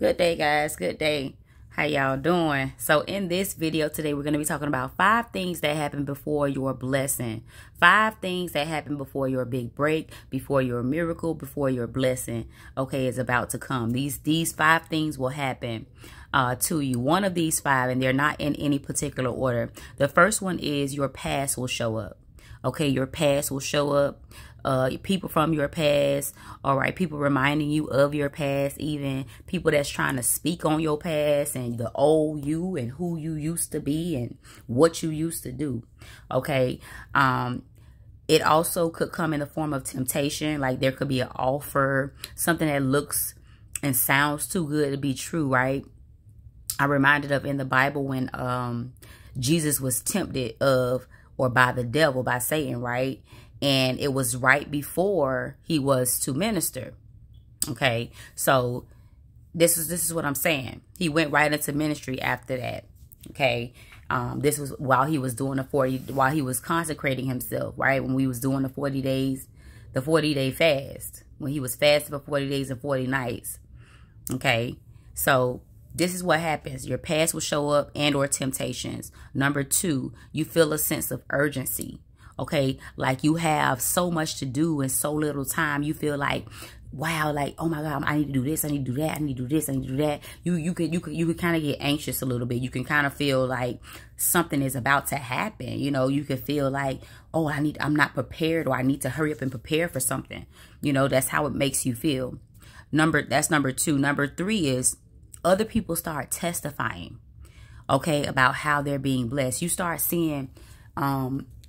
Good day, guys. Good day. How y'all doing? So in this video today, we're going to be talking about 5 things that happen before your blessing. 5 things that happen before your big break, before your miracle, before your blessing, okay, is about to come. These 5 things will happen to you. One of these 5, and they're not in any particular order. The first one is your past will show up. Okay, your past will show up. People from your past, all right, people reminding you of your past, even people that's trying to speak on your past and the old you and who you used to be and what you used to do. Okay. It also could come in the form of temptation. Like there could be an offer, something that looks and sounds too good to be true, right? I'm reminded of in the Bible when Jesus was tempted by the devil, by Satan, right? And it was right before he was to minister. Okay, so this is what I'm saying. He went right into ministry after that. Okay, this was while he was doing while he was consecrating himself, right? When we was doing the 40 days, the 40-day fast, when he was fasting for 40 days and 40 nights. Okay, so this is what happens. Your past will show up and or temptations. Number 2, you feel a sense of urgency. Okay, like you have so much to do in so little time. You feel like, wow, like, oh my God, I need to do this, I need to do that, I need to do this, I need to do that. You could kind of get anxious a little bit. You can kind of feel like something is about to happen. You know, you could feel like, oh, I'm not prepared, or I need to hurry up and prepare for something. You know, that's how it makes you feel. That's number 2. Number 3 is other people start testifying, okay, about how they're being blessed. You start seeing,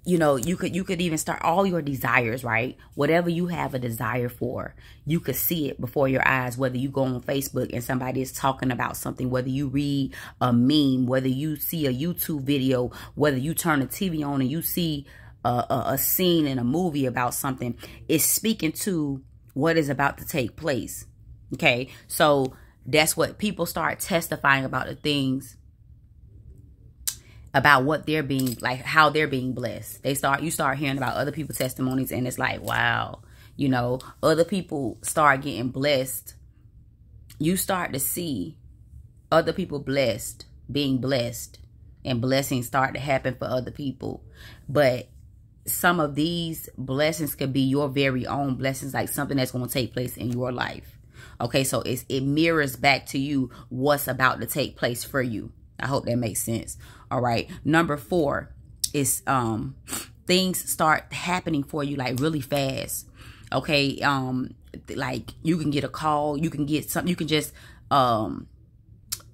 you know, you could even start all your desires, right? Whatever you have a desire for, you could see it before your eyes, whether you go on Facebook and somebody is talking about something, whether you read a meme, whether you see a YouTube video, whether you turn the TV on and you see a scene in a movie about something. It's speaking to what is about to take place. Okay, so that's what people start testifying about, the things about what they're being, like how they're being blessed. You start hearing about other people's testimonies, and it's like, wow, you know, other people start getting blessed. You start to see other people blessed, being blessed, and blessings start to happen for other people. But some of these blessings could be your very own blessings, like something that's going to take place in your life. Okay, so it mirrors back to you what's about to take place for you. I hope that makes sense. All right. Number 4 is things start happening for you like really fast. Okay. Like you can get a call, you can get something, you can just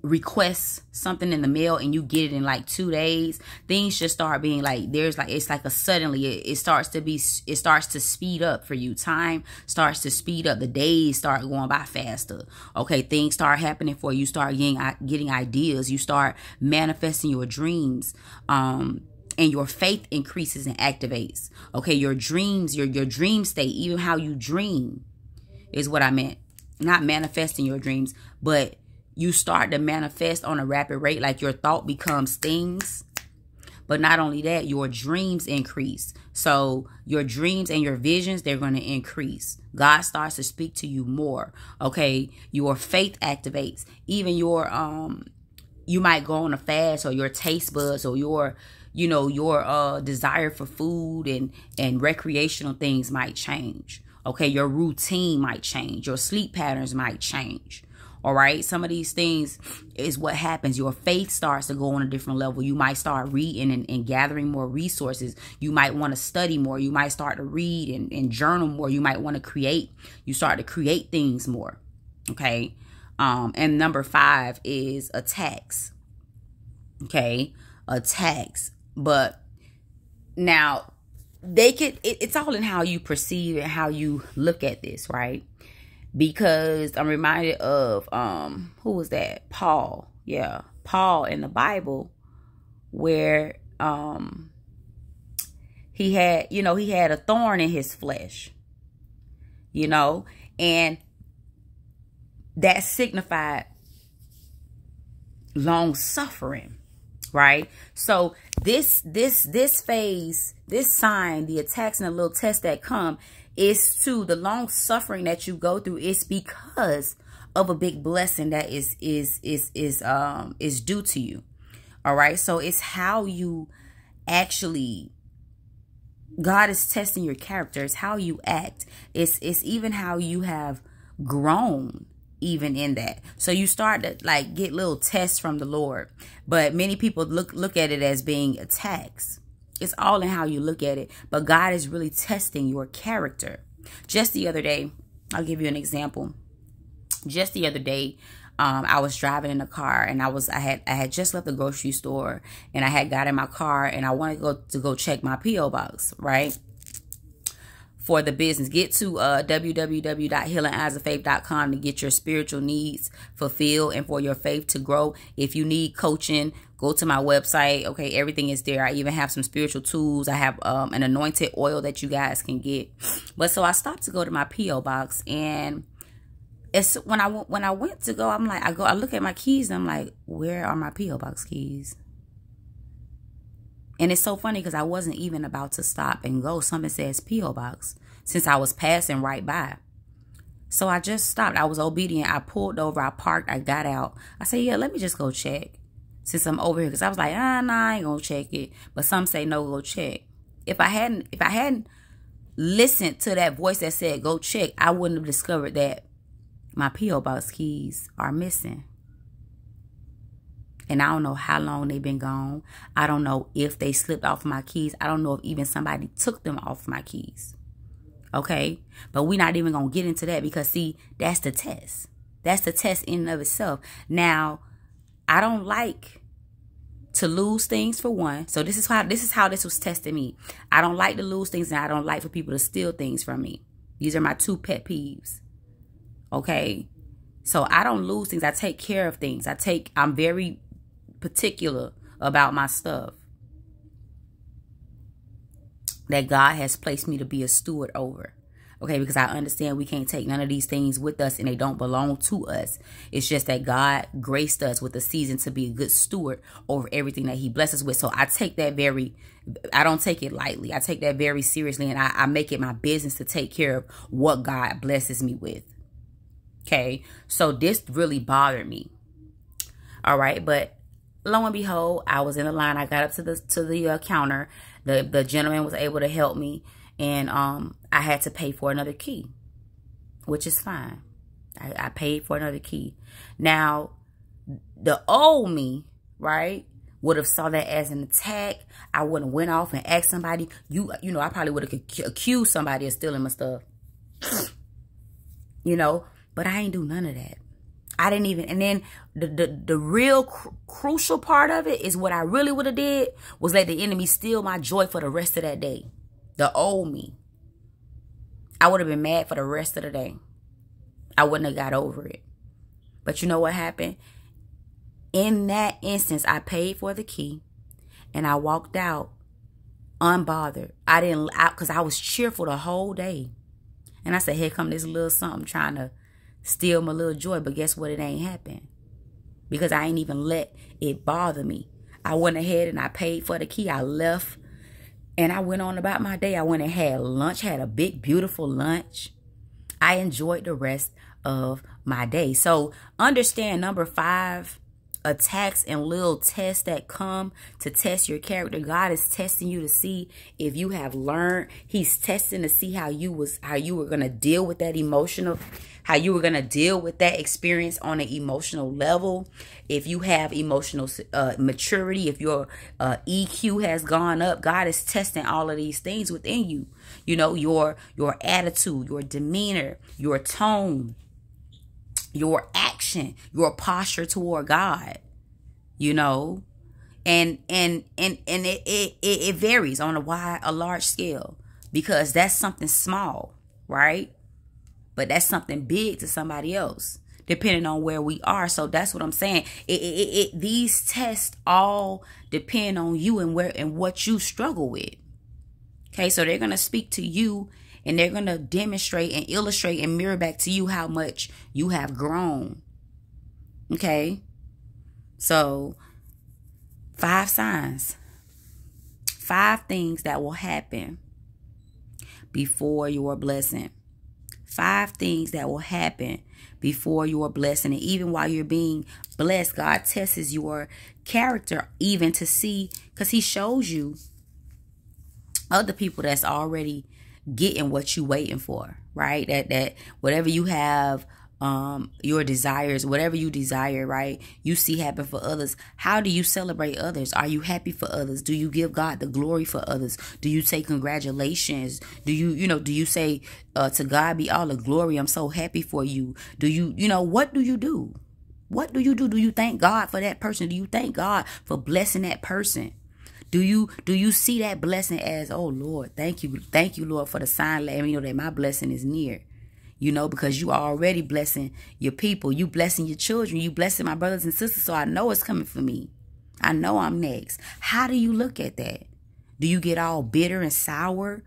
request something in the mail and you get it in like 2 days. Things just start being like, it's like a suddenly it starts to speed up for you. Time starts to speed up. The days start going by faster. Okay, things start happening for you. You start getting ideas. You start manifesting your dreams. And your faith increases and activates. Okay, your dreams, your dream state, even how you dream is what I meant. Not manifesting your dreams, but you start to manifest on a rapid rate, like your thought becomes things. But not only that, your dreams increase. So your dreams and your visions, they're going to increase. God starts to speak to you more. Okay, your faith activates. Even your you might go on a fast, or your taste buds, or your desire for food and recreational things might change. Okay, your routine might change. Your sleep patterns might change. All right. Some of these things is what happens. Your faith starts to go on a different level. You might start reading and gathering more resources. You might want to study more. You might start to read and journal more. You might want to create. You start to create things more. Okay. And number 5 is attacks. Okay. Attacks. But now it's all in how you perceive and how you look at this, right? Because I'm reminded of, who was that? Paul. Yeah. Paul in the Bible, where, he had a thorn in his flesh, and that signified long suffering, right? So this phase, this sign, the attacks and the little tests that come, is to the long suffering that you go through. It's because of a big blessing that is due to you. All right. So it's how you actually, God is testing your character. It's how you act. It's even how you have grown even in that. So you start to like get little tests from the Lord. But many people look at it as being attacks. It's all in how you look at it. But God is really testing your character. Just the other day, I'll give you an example. Just the other day, I was driving in a car, and I had just left the grocery store, and I had got in my car, and I wanted to go check my P.O. box, right? For the business. Get to www.healingeyesoffaith.com to get your spiritual needs fulfilled and for your faith to grow. If you need coaching, go to my website. Okay, everything is there. I even have some spiritual tools. I have an anointed oil that you guys can get. But so I stopped to go to my P.O. box, and it's when I went to go, I'm like, I look at my keys, and I'm like, where are my P.O. box keys? And it's so funny because I wasn't even about to stop and go. Something says P.O. box since I was passing right by. So I just stopped. I was obedient. I pulled over. I parked. I got out. I said, yeah, let me just go check since I'm over here. Because I was like, nah, I ain't going to check it. But some say, no, go check. If I hadn't listened to that voice that said, go check, I wouldn't have discovered that my P.O. box keys are missing. And I don't know how long they've been gone. I don't know if they slipped off my keys. I don't know if even somebody took them off my keys. Okay? But we're not even going to get into that because, see, that's the test. That's the test in and of itself. Now, I don't like to lose things, for one. So this is how this was testing me. I don't like to lose things, and I don't like for people to steal things from me. These are my two pet peeves. Okay? So I don't lose things. I take care of things. I'm very particular about my stuff that God has placed me to be a steward over. Okay, because I understand we can't take none of these things with us, and they don't belong to us. It's just that God graced us with a season to be a good steward over everything that he blesses with. So I take that I don't take it lightly. I take that very seriously, and I make it my business to take care of what God blesses me with. Okay, so this really bothered me. All right, but lo and behold, I was in the line. I got up to the counter. The gentleman was able to help me, and I had to pay for another key, which is fine. I paid for another key. Now, the old me, right, would have saw that as an attack. I wouldn't went off and asked somebody. You know, I probably would have accused somebody of stealing my stuff. You know, but I ain't do none of that. I didn't even, and then the real crucial part of it is what I really would have did was let the enemy steal my joy for the rest of that day. The old me. I would have been mad for the rest of the day. I wouldn't have got over it. But you know what happened? In that instance, I paid for the key and I walked out unbothered. Because I was cheerful the whole day. And I said, here come this little something trying to steal my little joy. But guess what? It ain't happened. Because I ain't even let it bother me. I went ahead and I paid for the key. I left and I went on about my day. I went and had lunch, had a big, beautiful lunch. I enjoyed the rest of my day. So understand, number 5, attacks and little tests that come to test your character. God is testing you to see if you have learned. He's testing to see how you were going to deal with that how you were going to deal with that experience on an emotional level. If you have emotional maturity, if your EQ has gone up, God is testing all of these things within you. You know, your attitude, your demeanor, your tone, your action, your posture toward God, you know, and it varies on a large scale, because that's something small, right? But that's something big to somebody else, depending on where we are. So that's what I'm saying. These tests all depend on you and what you struggle with. Okay, so they're gonna speak to you. And they're going to demonstrate and illustrate and mirror back to you how much you have grown. Okay? So, 5 signs. 5 things that will happen before your blessing. 5 things that will happen before your blessing. And even while you're being blessed, God tests your character even to see, because he shows you other people that's already getting what you waiting for, right? That whatever you have, your desires, whatever you desire, right, you see happen for others. How do you celebrate others? Are you happy for others? Do you give God the glory for others? Do you say congratulations? Do you say to God be all the glory, I'm so happy for you? Do you what do you do? What do you do? Do you thank God for that person? Do you thank God for blessing that person? Do you see that blessing as, oh Lord, thank you Lord, for the sign letting me know that my blessing is near? Because you are already blessing your people. You blessing your children. You blessing my brothers and sisters. So I know it's coming for me. I know I'm next. How do you look at that? Do you get all bitter and sour?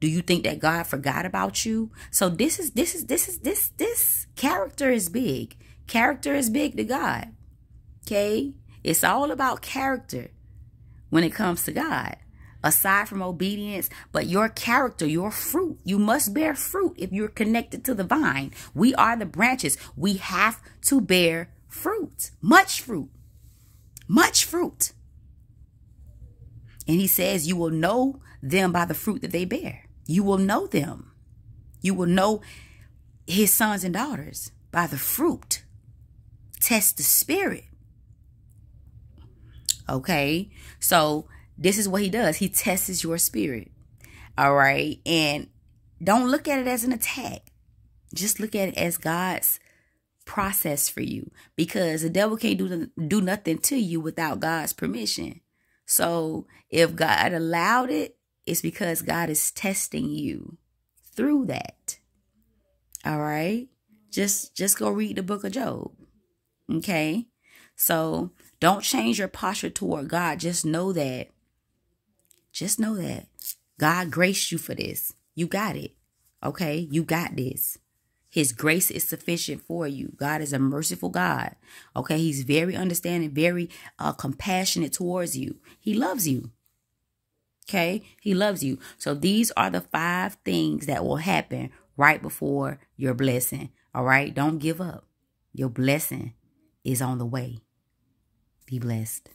Do you think that God forgot about you? So this character is big. Character is big to God. Okay? It's all about character when it comes to God. Aside from obedience, but your character, your fruit, you must bear fruit if you're connected to the vine. We are the branches. We have to bear fruit, much fruit, much fruit. And he says you will know them by the fruit that they bear. You will know them. You will know his sons and daughters by the fruit. Test the spirit. Okay, so this is what he does. He tests your spirit. All right. And don't look at it as an attack. Just look at it as God's process for you, because the devil can't do nothing to you without God's permission. So if God allowed it, it's because God is testing you through that. All right. Just go read the book of Job. Okay. So don't change your posture toward God. Just know that God graced you for this. You got it. Okay? You got this. His grace is sufficient for you. God is a merciful God. Okay? He's very understanding, very compassionate towards you. He loves you. Okay? He loves you. So these are the 5 things that will happen right before your blessing. All right? Don't give up. Your blessing is on the way. Be blessed.